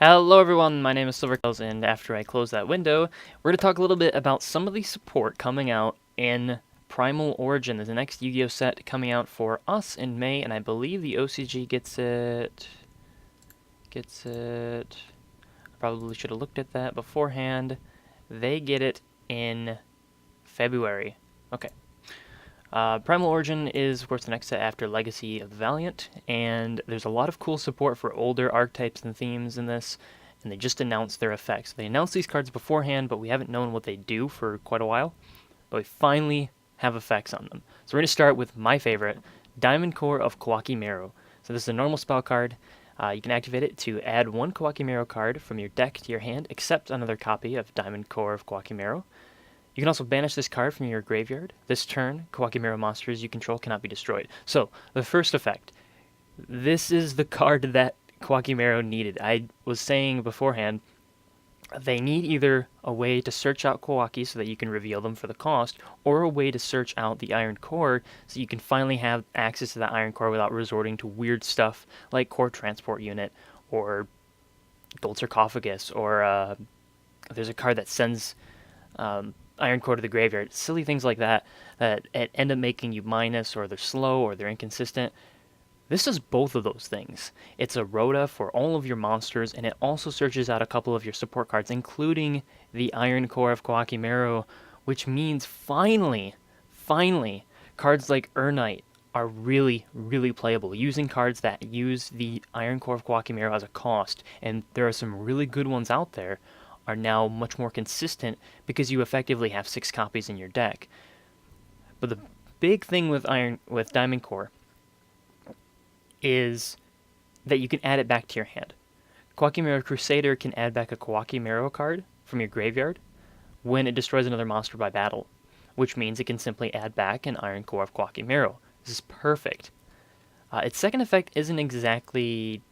Hello everyone, my name is Silvertails, and after I close that window, we're going to talk a little bit about some of the support coming out in Primal Origin. There's the next Yu-Gi-Oh set coming out for us in May, and I believe the OCG gets it... I probably should have looked at that beforehand. They get it in February. Okay. Primal Origin is, of course, the next set after Legacy of the Valiant, and there's a lot of cool support for older archetypes and themes in this, and they just announced their effects. They announced these cards beforehand, but we haven't known what they do for quite a while, but we finally have effects on them. So we're going to start with my favorite, Diamond Core of Kawaki Marrow. So this is a normal spell card. You can activate it to add one Kawaki Marrow card from your deck to your hand, except another copy of Diamond Core of Kawaki Marrow. You can also banish this card from your graveyard. This turn, Kawaki Marrow monsters you control cannot be destroyed. So, the first effect. This is the card that Kawaki Marrow needed. I was saying beforehand, they need either a way to search out Kawaki so that you can reveal them for the cost, or a way to search out the Iron Core so you can finally have access to that Iron Core without resorting to weird stuff like Core Transport Unit, or Gold Sarcophagus, or there's a card that sends... Iron Core to the graveyard, silly things like that end up making you minus, or they're slow, or they're inconsistent. This does both of those things. It's a Rhoda for all of your monsters, and it also searches out a couple of your support cards, including the Iron Core of Kawaki Marrow, which means finally, cards like Urnite are really, really playable, using cards that use the Iron Core of Kawaki Marrow as a cost, and there are some really good ones out there, are now much more consistent because you effectively have 6 copies in your deck. But the big thing with Diamond Core is that you can add it back to your hand. Kawaki Marrow Crusader can add back a Kawaki Marrow card from your graveyard when it destroys another monster by battle, which means it can simply add back an Iron Core of Kawaki Marrow. This is perfect. Its second effect isn't exactly...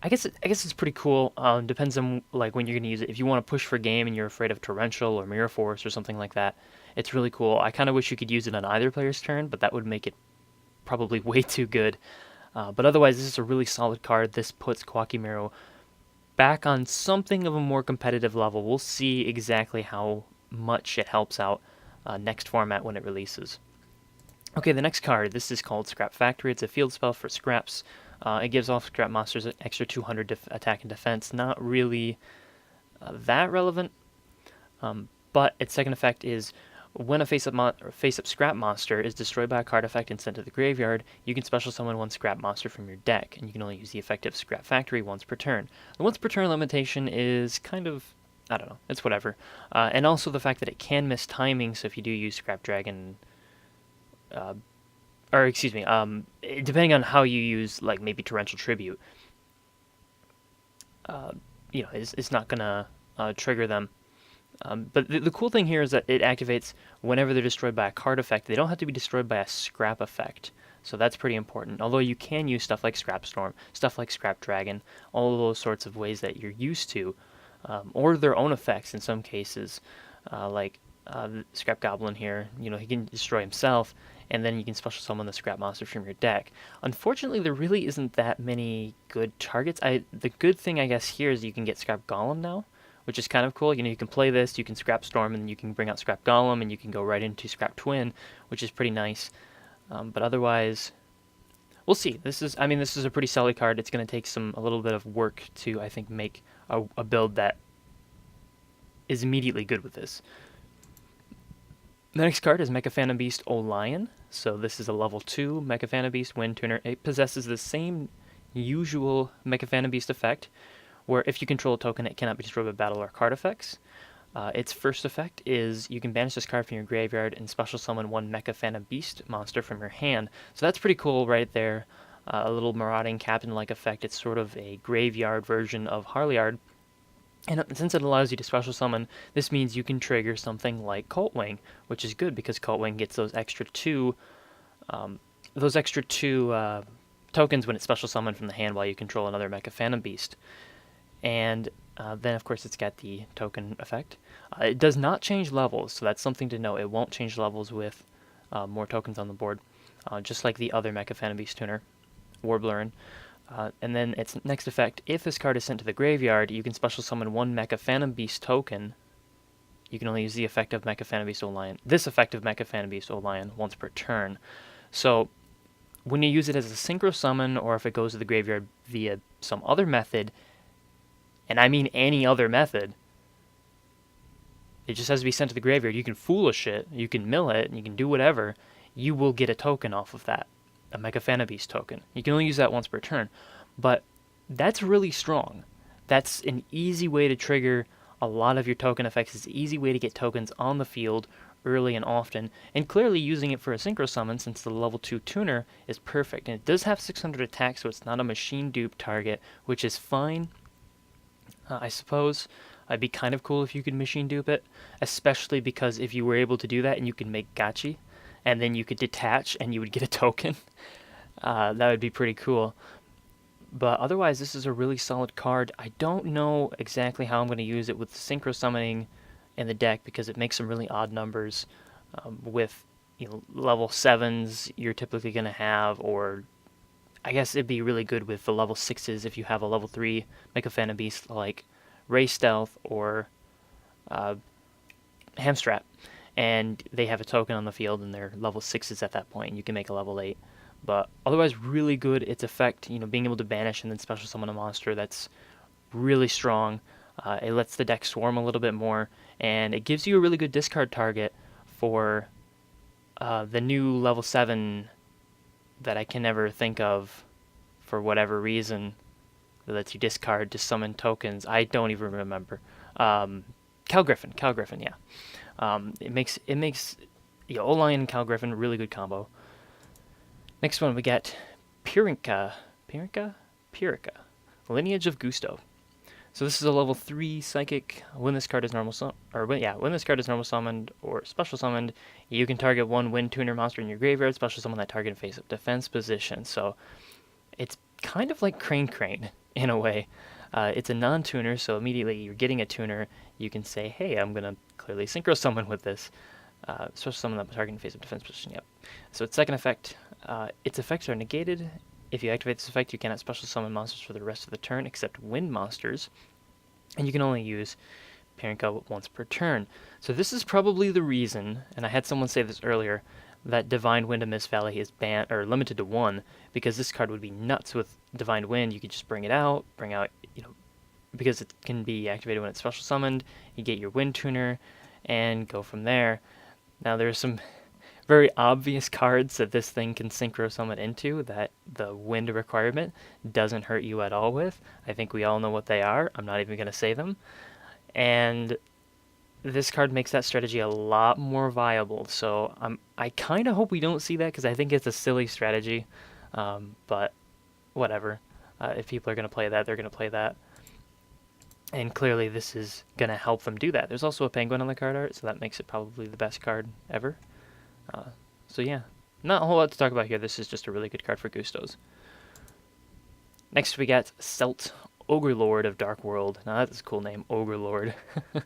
I guess it's pretty cool. Depends on like when you're gonna use it. If you want to push for game and you're afraid of Torrential or Mirror Force or something like that, it's really cool. I kind of wish you could use it on either player's turn, but that would make it probably way too good. But otherwise, this is a really solid card. This puts Kawaki Marrow back on something of a more competitive level. We'll see exactly how much it helps out next format when it releases. Okay, the next card. This is called Scrap Factory. It's a field spell for scraps. It gives all scrap monsters an extra 200 attack and defense. Not really that relevant, but its second effect is when a face-up scrap monster is destroyed by a card effect and sent to the graveyard, you can special summon one scrap monster from your deck, and you can only use the effective Scrap Factory once per turn. The once per turn limitation is kind of, I don't know, it's whatever. And also the fact that it can miss timing, so if you do use Scrap Dragon... or excuse me, depending on how you use, like maybe Torrential Tribute, it's not gonna trigger them. But the cool thing here is that it activates whenever they're destroyed by a card effect. They don't have to be destroyed by a scrap effect, so that's pretty important. Although you can use stuff like Scrap Storm, stuff like Scrap Dragon, all of those sorts of ways that you're used to, or their own effects in some cases, like Scrap Goblin here. He can destroy himself, and then you can special summon the scrap monster from your deck. Unfortunately, there really isn't that many good targets. The good thing, I guess, here is you can get Scrap Golem now, which is kind of cool. You can play this, you can Scrap Storm, and you can bring out Scrap Golem, and you can go right into Scrap Twin, which is pretty nice. But otherwise, we'll see. This is a pretty solid card. It's going to take a little bit of work to, I think, make a build that is immediately good with this. The next card is Mecha Phantom Beast Lion. So this is a level 2 Mecha Phantom Beast Wind Tuner. It possesses the same usual Mecha Phantom Beast effect, where if you control a token, it cannot be destroyed by battle or card effects. Its first effect is you can banish this card from your graveyard and special summon one Mecha Phantom Beast monster from your hand. So that's pretty cool right there. A little marauding captain-like effect. It's sort of a graveyard version of Harliard. And since it allows you to special summon, this means you can trigger something like Cult Wing, which is good because Cult Wing gets those extra two tokens when it's special summoned from the hand while you control another Mecha Phantom Beast. And then, of course, it's got the token effect. It does not change levels, so that's something to know. It won't change levels with more tokens on the board, just like the other Mecha Phantom Beast tuner, Warblerin. And then its next effect, if this card is sent to the graveyard, you can special summon one Mecha Phantom Beast token. You can only use the effect of Mecha Phantom Beast O-Lion. This effect of Mecha Phantom Beast O-Lion once per turn. So when you use it as a synchro summon, or if it goes to the graveyard via some other method, and I mean any other method, it just has to be sent to the graveyard. You can foolish it, you can mill it, you can do whatever. You will get a token off of that, a Mecha Phantom Beast token. You can only use that once per turn, but that's really strong. That's an easy way to trigger a lot of your token effects. It's an easy way to get tokens on the field early and often, and clearly using it for a synchro summon, since the level 2 tuner, is perfect. And it does have 600 attack, so it's not a machine dupe target, which is fine, I suppose. It'd be kind of cool if you could machine dupe it, especially because if you were able to do that and you could make gachi, and then you could detach and you would get a token, that would be pretty cool. But otherwise, this is a really solid card. I don't know exactly how I'm going to use it with synchro summoning in the deck, because it makes some really odd numbers with level 7s you're typically going to have, or I guess it'd be really good with the level 6s if you have a level 3 Mecha Phantom Beast like Ray Stealth or Hamstrap, and they have a token on the field and they're level 6s at that point, and you can make a level 8. But otherwise, really good. Its effect, being able to banish and then special summon a monster, that's really strong. It lets the deck swarm a little bit more, and it gives you a really good discard target for the new level 7 that I can never think of for whatever reason, that lets you discard to summon tokens. I don't even remember. Cal Griffin, yeah. It makes O-Lion and Cal Griffin really good combo. Next one we get Perica, Lineage of Gusto. So this is a level 3 psychic. When this card is normal summoned or special summoned, you can target one wind tuner monster in your graveyard, special summon that target in face-up defense position. So it's kind of like Crane in a way. It's a non-tuner, so immediately you're getting a tuner. You can say, hey, I'm going to clearly synchro summon with this. Special summon that target in face-up defense position, yep. So its second effect, its effects are negated. If you activate this effect, you cannot special summon monsters for the rest of the turn except wind monsters, and you can only use Perica once per turn. So this is probably the reason, and I had someone say this earlier, that Divine Wind of Mist Valley is banned or limited to 1, because this card would be nuts with Divine Wind. You could just bring out, because it can be activated when it's special summoned. You get your wind tuner and go from there. Now there's some very obvious cards that this thing can synchro summon into that the wind requirement doesn't hurt you at all with. I think we all know what they are. I'm not even going to say them. And this card makes that strategy a lot more viable. So I kind of hope we don't see that, because I think it's a silly strategy. But whatever. If people are going to play that, they're going to play that. And clearly this is going to help them do that. There's also a penguin on the card art, so that makes it probably the best card ever. So yeah, not a whole lot to talk about here. This is just a really good card for Gustos. Next we got Celt, Overlord of Dark World. Now that's a cool name, Overlord. He's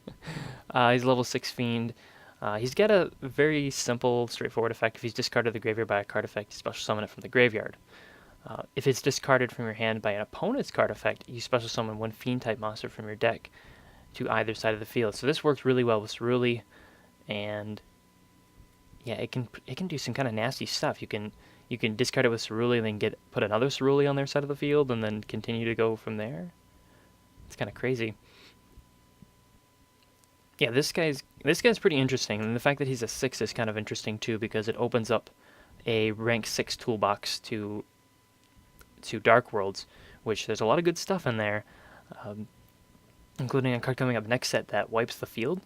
a level 6 fiend. He's got a very simple, straightforward effect. If he's discarded the graveyard by a card effect, you special summon it from the graveyard. If it's discarded from your hand by an opponent's card effect, you special summon one fiend-type monster from your deck to either side of the field. So this works really well with Ceruli, and yeah, it can do some kind of nasty stuff. You can discard it with Ceruli and then put another Ceruli on their side of the field and then continue to go from there. It's kind of crazy. Yeah, this guy's pretty interesting, and the fact that he's a 6 is kind of interesting too, because it opens up a rank 6 toolbox to Dark Worlds, which there's a lot of good stuff in there, including a card coming up next set that wipes the field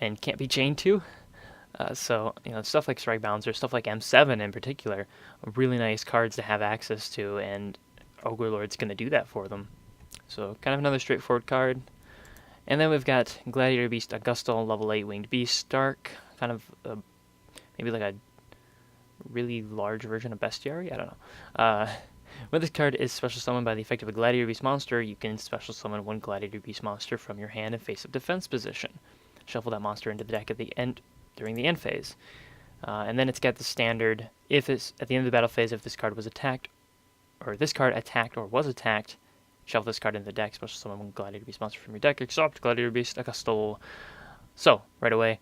and can't be chained to. So, stuff like Strike Bouncer, stuff like M7 in particular, are really nice cards to have access to, and Overlord's going to do that for them. So, kind of another straightforward card. And then we've got Gladiator Beast Augusto, level 8 Winged Beast, Dark, kind of maybe like a really large version of Bestiary, I don't know. When this card is special summoned by the effect of a Gladiator Beast monster, you can special summon one Gladiator Beast monster from your hand in face-up defense position. Shuffle that monster into the deck at the end during the end phase. And then it's got the standard, if it's at the end of the battle phase, if this card was attacked or this card attacked or was attacked, shuffle this card into the deck, special summon one Gladiator Beast monster from your deck, except Gladiator Beast, Stole. So, right away,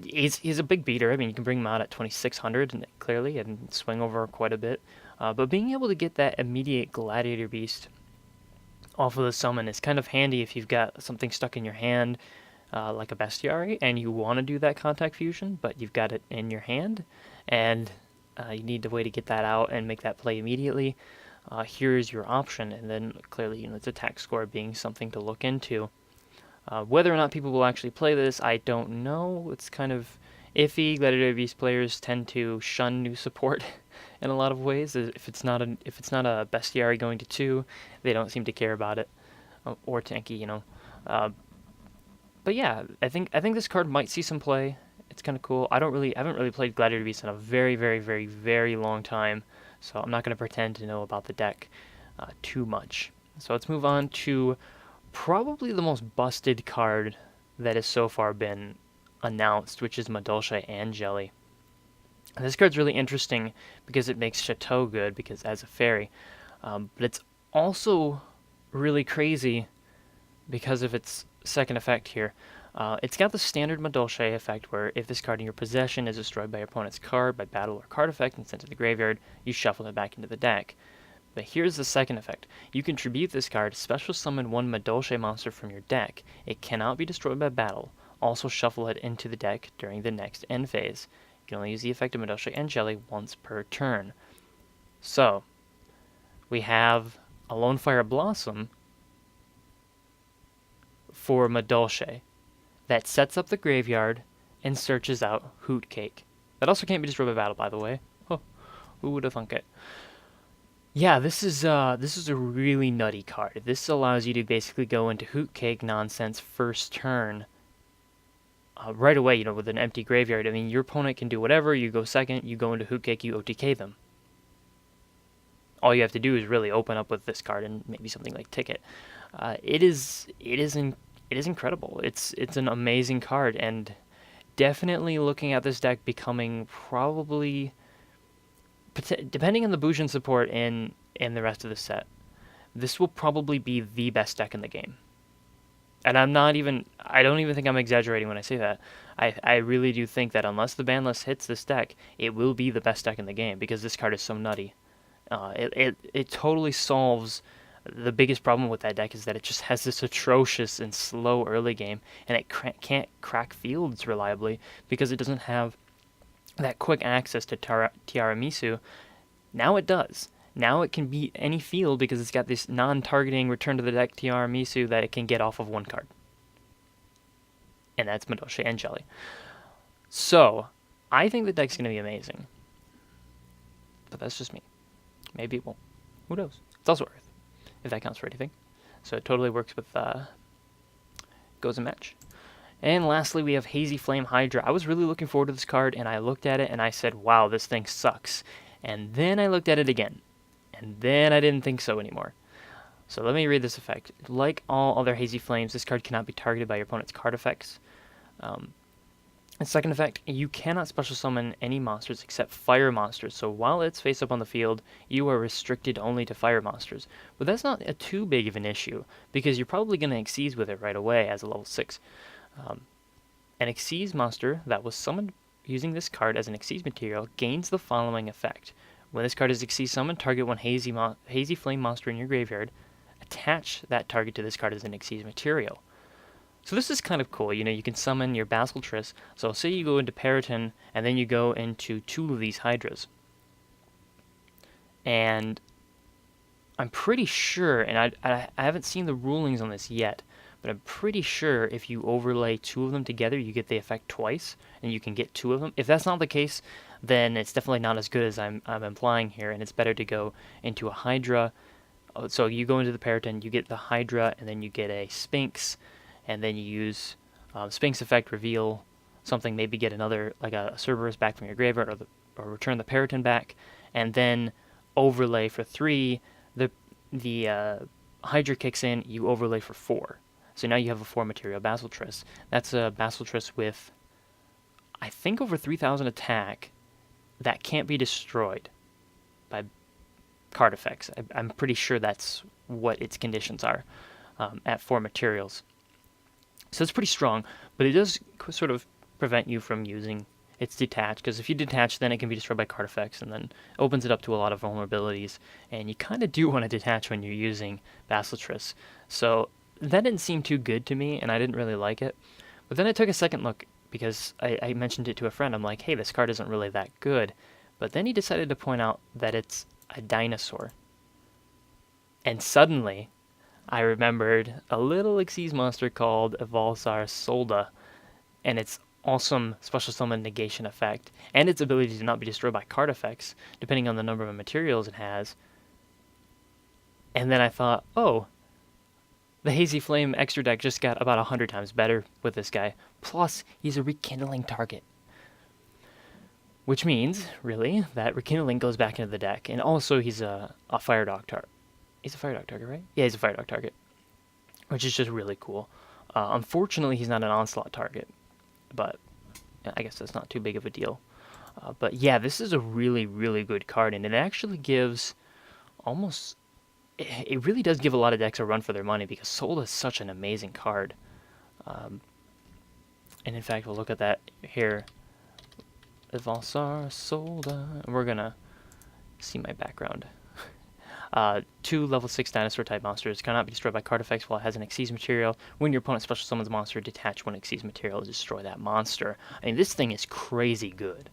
he's a big beater. I mean, you can bring him out at 2600 and clearly and swing over quite a bit. But being able to get that immediate Gladiator Beast off of the summon is kind of handy if you've got something stuck in your hand, like a Bestiary, and you want to do that contact fusion, but you've got it in your hand, and you need a way to get that out and make that play immediately. Here's your option, and then clearly, its attack score being something to look into. Whether or not people will actually play this, I don't know. It's kind of iffy. Gladiator Beast players tend to shun new support in a lot of ways. If it's not a Bestiary going to 2, they don't seem to care about it, or tanky, But yeah, I think this card might see some play. It's kind of cool. I haven't really played Gladiator Beast in a very, very, very, very long time, so I'm not going to pretend to know about the deck too much. So let's move on to probably the most busted card that has so far been announced, which is Madolche and Jelly. And this card's really interesting because it makes Chateau good because as a fairy, but it's also really crazy because of its second effect here. It's got the standard Madolche effect where if this card in your possession is destroyed by your opponent's card by battle or card effect and sent to the graveyard, you shuffle it back into the deck. But here's the second effect. You can tribute this card, special summon one Madolche monster from your deck. It cannot be destroyed by battle. Also shuffle it into the deck during the next end phase. You can only use the effect of Madolche and Jelly once per turn. So, we have a Lone Fire Blossom for Madolche that sets up the graveyard and searches out Hoot Cake. That also can't be destroyed by battle, by the way. Oh, who would have thunk it? Yeah, this is a really nutty card. This allows you to basically go into Hoot Cake nonsense first turn right away, with an empty graveyard. I mean, your opponent can do whatever. You go second, you go into Hoot Cake, you OTK them. All you have to do is really open up with this card and maybe something like Ticket. It is incredible. It's an amazing card, and definitely looking at this deck becoming probably, depending on the Bujin support in the rest of the set, this will probably be the best deck in the game. And I don't even think I'm exaggerating when I say that. I really do think that unless the ban list hits this deck, it will be the best deck in the game because this card is so nutty. It totally solves the biggest problem with that deck is that it just has this atrocious and slow early game, and it can't crack fields reliably because it doesn't have that quick access to Tiramisu. Now it does. Now it can beat any field because it's got this non-targeting return to the deck Tiramisu that it can get off of one card. And that's Madolche and Jelly. So, I think the deck's going to be amazing. But that's just me. Maybe it won't. Who knows? It's also Earth, if that counts for anything. So it totally works with goes and match. And lastly, we have Hazy Flame Hydra. I was really looking forward to this card, and I looked at it, and I said, wow, this thing sucks. And then I looked at it again, and then I didn't think so anymore. So let me read this effect. Like all other Hazy Flames, this card cannot be targeted by your opponent's card effects. And second effect, you cannot special summon any monsters except fire monsters. So while it's face up on the field, you are restricted only to fire monsters. But that's not too big of an issue, because you're probably going to Xyz with it right away as a level 6. An Xyz monster that was summoned using this card as an Xyz material gains the following effect. When this card is Xyz summoned, target one Hazy Flame monster in your graveyard. Attach that target to this card as an Xyz material. So this is kind of cool. You can summon your Basilisk. So say you go into Periton, and then you go into 2 of these Hydras. And I'm pretty sure, and I haven't seen the rulings on this yet, but I'm pretty sure if you overlay 2 of them together, you get the effect twice, and you can get 2 of them. If that's not the case, then it's definitely not as good as I'm implying here, and it's better to go into a Hydra. So you go into the Periton, you get the Hydra, and then you get a Sphinx, and then you use Sphinx effect, reveal something, maybe get another, like a Cerberus back from your graveyard, or return the Periton back, and then overlay for 3, the Hydra kicks in, you overlay for 4. So now you have a 4 material Basilisk. That's a Basilisk with, I think, over 3,000 attack that can't be destroyed by card effects. I'm pretty sure that's what its conditions are at 4 materials. So it's pretty strong, but it does sort of prevent you from using its detach, because if you detach, then it can be destroyed by card effects, and then opens it up to a lot of vulnerabilities, and you kind of do want to detach when you're using Basilisk. So that didn't seem too good to me, and I didn't really like it. But then I took a second look, because I mentioned it to a friend. I'm like, hey, this card isn't really that good. But then he decided to point out that it's a dinosaur. And suddenly, I remembered a little Xyz monster called Evolsar Solda, and its awesome special summon negation effect, and its ability to not be destroyed by card effects, depending on the number of materials it has. And then I thought, oh, the Hazy Flame extra deck just got about 100 times better with this guy. Plus, he's a rekindling target. Which means, really, that rekindling goes back into the deck. And also, he's a Fire Dog target. He's a Fire Dog target, right? Yeah, he's a Fire Dog target. Which is just really cool. Unfortunately, he's not an Onslaught target. But I guess that's not too big of a deal. But yeah, this is a really, really good card. And it actually gives almost... It really does give a lot of decks a run for their money, because Solda is such an amazing card. And in fact, we'll look at that here. Evolsar Solda. And we're going to see my background. 2 level 6 dinosaur type monsters cannot be destroyed by card effects while it has an Xyz material. When your opponent special summons a monster, detach one Xyz material to destroy that monster. I mean, this thing is crazy good.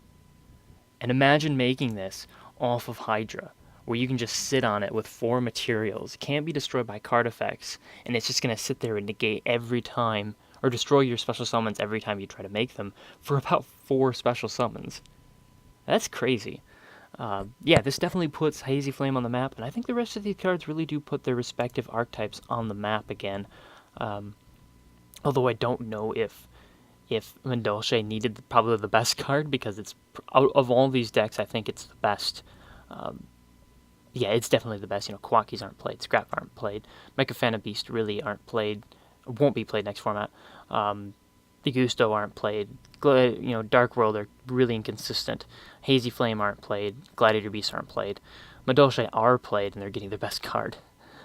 And imagine making this off of Hydra, where you can just sit on it with 4 materials. It can't be destroyed by card effects, and it's just going to sit there and negate every time, or destroy your special summons every time you try to make them, for about 4 special summons. That's crazy. Yeah, this definitely puts Hazy Flame on the map, and I think the rest of these cards really do put their respective archetypes on the map again. Although I don't know if Madolche needed probably the best card, because it's out of all these decks, I think it's the best. Yeah, it's definitely the best. You know, Kwakis aren't played, Scrap aren't played, Mecha Phantom Beast really aren't played, won't be played next format. The Gusto aren't played. Dark World are really inconsistent. Hazy Flame aren't played. Gladiator Beast aren't played. Madolche are played, and they're getting the best card.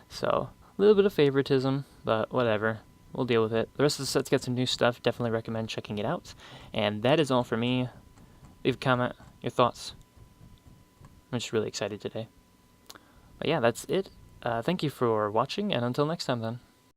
So, a little bit of favoritism, but whatever. We'll deal with it. The rest of the set's got some new stuff. Definitely recommend checking it out. And that is all for me. Leave a comment, your thoughts. I'm just really excited today. But yeah, that's it. Thank you for watching, and until next time then.